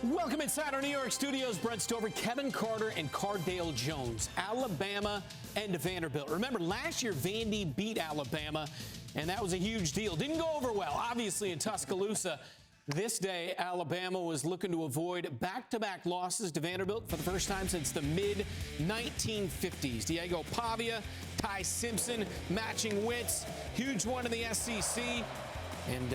Welcome inside our New York studios. Brent Stover, Kevin Carter, and Cardale Jones. Alabama and Vanderbilt. Remember, last year, Vandy beat Alabama, and that was a huge deal. Didn't go over well, obviously, in Tuscaloosa. This day, Alabama was looking to avoid back-to-back losses to Vanderbilt for the first time since the mid-1950s. Diego Pavia, Ty Simpson, matching wits. Huge one in the SEC. And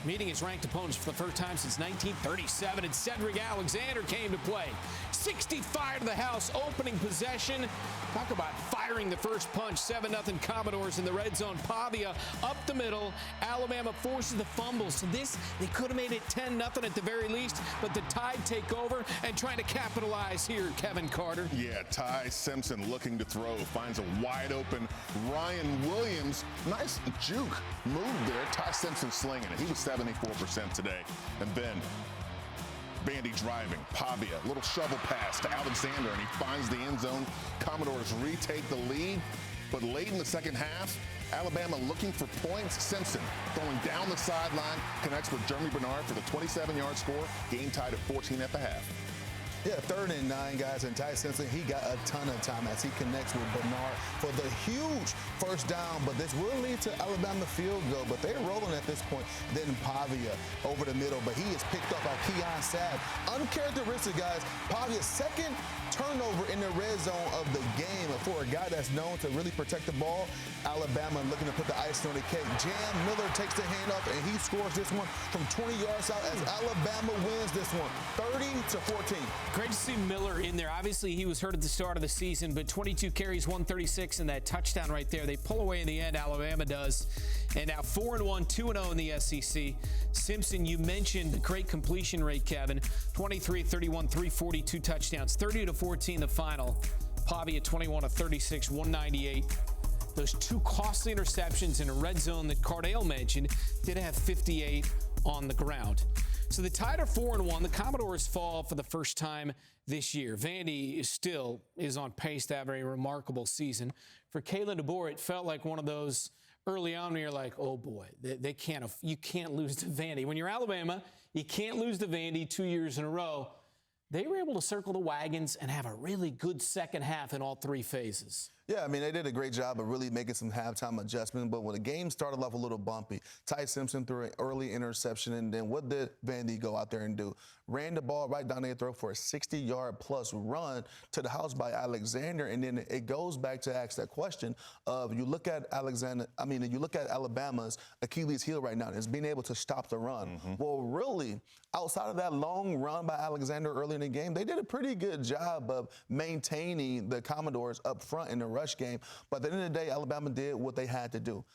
meeting his ranked opponents for the first time since 1937, and Cedric Alexander came to play. 65 to the house, opening possession. Talk about firing the first punch. 7-0 Commodores in the red zone. Pavia up the middle. Alabama forces the fumble. So they could have made it 10-0 at the very least, but the Tide take over and trying to capitalize here, Kevin Carter. Yeah, Ty Simpson looking to throw, finds a wide open Ryan Williams. Nice juke move there. Ty Simpson slinging it. He was 74% today. And then Vandy driving, Pavia, little shovel pass to Alexander, and he finds the end zone. Commodores retake the lead, but late in the second half, Alabama looking for points. Simpson throwing down the sideline, connects with Jeremy Bernard for the 27-yard score. Game tied at 14 at the half. Yeah, 3rd and 9, guys, and Ty Simpson, he got a ton of time as he connects with Bernard for the huge first down, but this will lead to Alabama field goal, but they're rolling at this point. Then Pavia over the middle, but he is picked up by Keon Sabb. Uncharacteristic, guys. Pavia's second turnover in the red zone of the game for a guy that's known to really protect the ball. Alabama looking to put the icing on the cake. Jam Miller takes the handoff, and he scores this one from 20 yards out as Alabama wins this one, 30-14. Great to see Miller in there. Obviously, he was hurt at the start of the season, but 22 carries, 136, and that touchdown right there. They pull away in the end, Alabama does. And now 4-1, 2-0 in the SEC. Simpson, you mentioned the great completion rate, Kevin. 23, 31, 342 touchdowns, 30-14 the final. Pavia 21-36, 198. Those two costly interceptions in a red zone that Cardale mentioned did have 58 on the ground. So the Tide are 4-1. The Commodores fall for the first time this year. Vandy still is on pace to have a remarkable season. For Kalen DeBoer, it felt like one of those early on where you're like, oh boy, you can't lose to Vandy. When you're Alabama, you can't lose to Vandy 2 years in a row. They were able to circle the wagons and have a really good second half in all three phases. Yeah, I mean, they did a great job of really making some halftime adjustments, but when the game started off a little bumpy, Ty Simpson threw an early interception, and then what did Vandy go out there and do? Ran the ball right down their throat for a 60-yard-plus run to the house by Alexander, and then it goes back to ask that question of you look at Alabama's Achilles heel right now is being able to stop the run. Mm-hmm. Well, really, outside of that long run by Alexander early in the game, they did a pretty good job of maintaining the Commodores up front in the rush game. But at the end of the day, Alabama did what they had to do.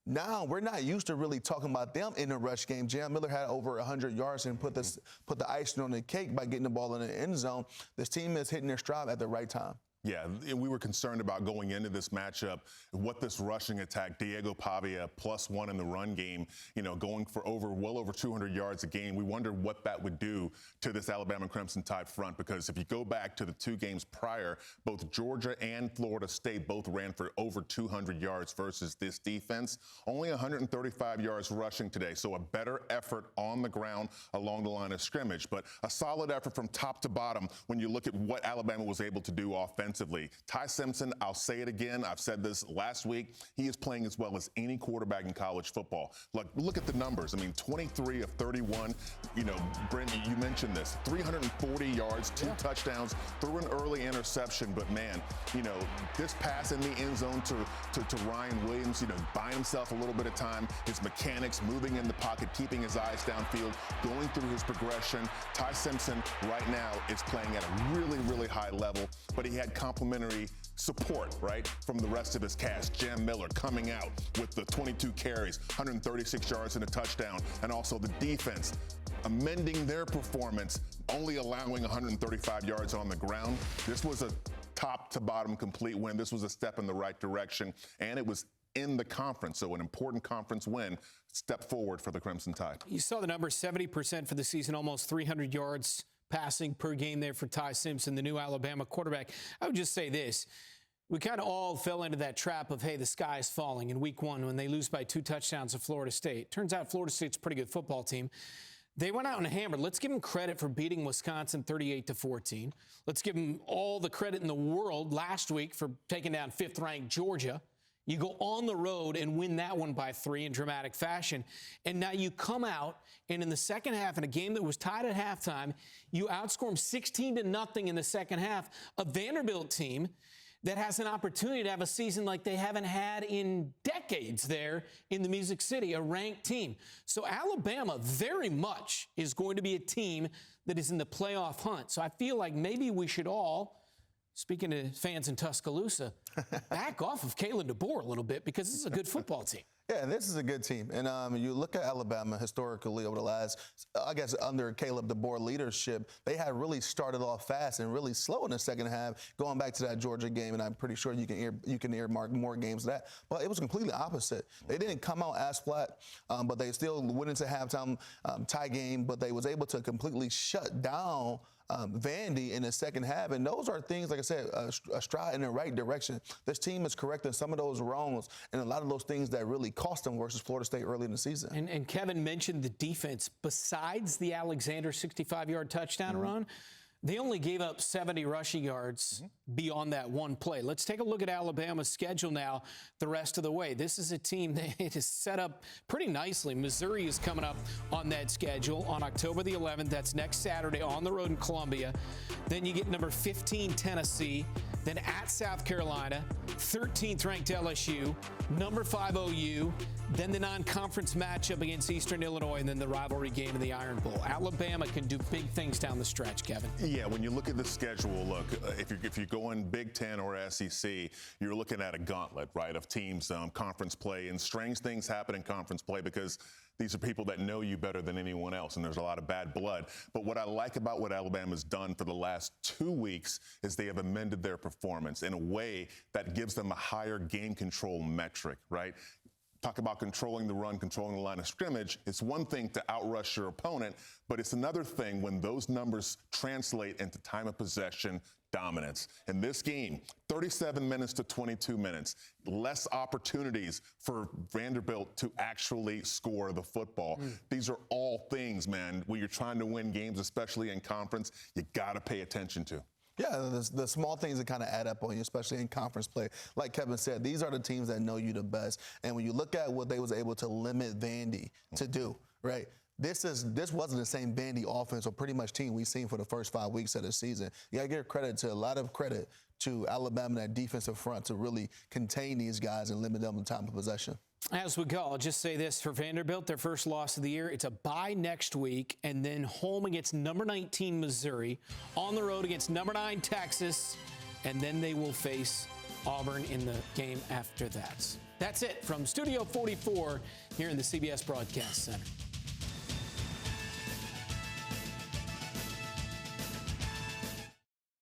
Now, we're not used to really talking about them in the rush game. Jam Miller had over 100 yards and put the icing on the cake by getting the ball in the end zone. This team is hitting their stride at the right time. Yeah, we were concerned about going into this matchup, what this rushing attack, Diego Pavia +1 in the run game, going for well over 200 yards a game. We wondered what that would do to this Alabama Crimson Tide front, because if you go back to the two games prior, both Georgia and Florida State both ran for over 200 yards versus this defense. Only 135 yards rushing today, so a better effort on the ground along the line of scrimmage, but a solid effort from top to bottom when you look at what Alabama was able to do offensively. Ty Simpson, I'll say it again, I've said this last week, he is playing as well as any quarterback in college football. Look at the numbers. I mean, 23 of 31. Brent, you mentioned this. 340 yards, 2 touchdowns, threw an early interception, but man, this pass in the end zone to Ryan Williams, buying himself a little bit of time, his mechanics, moving in the pocket, keeping his eyes downfield, going through his progression. Ty Simpson right now is playing at a really, really high level, but he had complimentary support, right, from the rest of his cast. Jam Miller coming out with the 22 carries, 136 yards and a touchdown, and also the defense amending their performance, only allowing 135 yards on the ground. This was a top-to-bottom complete win. This was a step in the right direction, and it was in the conference, so an important conference win. Step forward for the Crimson Tide. You saw the number, 70% for the season, almost 300 yards passing per game there for Ty Simpson, the new Alabama quarterback. I would just say this. We kind of all fell into that trap of, hey, the sky is falling in week one when they lose by 2 touchdowns to Florida State. Turns out Florida State's a pretty good football team. They went out and hammered. Let's give them credit for beating Wisconsin 38-14. Let's give them all the credit in the world last week for taking down 5th-ranked Georgia. You go on the road and win that one by 3 in dramatic fashion. And now you come out, and in the second half, in a game that was tied at halftime, you outscore them 16-0 in the second half. A Vanderbilt team that has an opportunity to have a season like they haven't had in decades there in the Music City, a ranked team. So Alabama very much is going to be a team that is in the playoff hunt. So I feel like maybe we should all, speaking to fans in Tuscaloosa, back off of Kalen DeBoer a little bit, because this is a good football team. Yeah, this is a good team. And you look at Alabama historically over the last, I guess, under Caleb DeBoer leadership, they had really started off fast and really slow in the second half, going back to that Georgia game, and I'm pretty sure you can earmark more games than that. But it was completely opposite. They didn't come out as flat, but they still went into halftime tie game, but they was able to completely shut down Vandy in the second half. And those are things, like I said, a stride in the right direction. This team is correcting some of those wrongs and a lot of those things that really cost them versus Florida State early in the season. And Kevin mentioned the defense. Besides the Alexander 65-yard touchdown run, they only gave up 70 rushing yards beyond that one play. Let's take a look at Alabama's schedule now the rest of the way. This is a team that is set up pretty nicely. Missouri is coming up on that schedule on October the 11th. That's next Saturday on the road in Columbia. Then you get number 15, Tennessee. Then at South Carolina, 13th ranked LSU, number 5 OU, then the non-conference matchup against Eastern Illinois, and then the rivalry game in the Iron Bowl. Alabama can do big things down the stretch, Kevin. Yeah, when you look at the schedule, look, if you're going Big Ten or SEC, you're looking at a gauntlet, right, of teams, conference play, and strange things happen in conference play because these are people that know you better than anyone else, and there's a lot of bad blood. But what I like about what Alabama's done for the last 2 weeks is they have amended their performance in a way that gives them a higher game control metric, right? Talk about controlling the run, controlling the line of scrimmage. It's one thing to outrush your opponent, but it's another thing when those numbers translate into time of possession dominance. In this game, 37 minutes to 22 minutes, less opportunities for Vanderbilt to actually score the football. These are all things, man, when you're trying to win games, especially in conference, you got to pay attention to. Yeah, the small things that kind of add up on you, especially in conference play. Like Kevin said, these are the teams that know you the best. And when you look at what they was able to limit Vandy to do, right? This wasn't the same Vandy offense or pretty much team we've seen for the first 5 weeks of the season. You got to give a lot of credit to Alabama, that defensive front, to really contain these guys and limit them to time of possession. As we go, I'll just say this for Vanderbilt, their first loss of the year. It's a bye next week, and then home against number 19 Missouri, on the road against number 9 Texas, and then they will face Auburn in the game after that. That's it from Studio 44 here in the CBS Broadcast Center.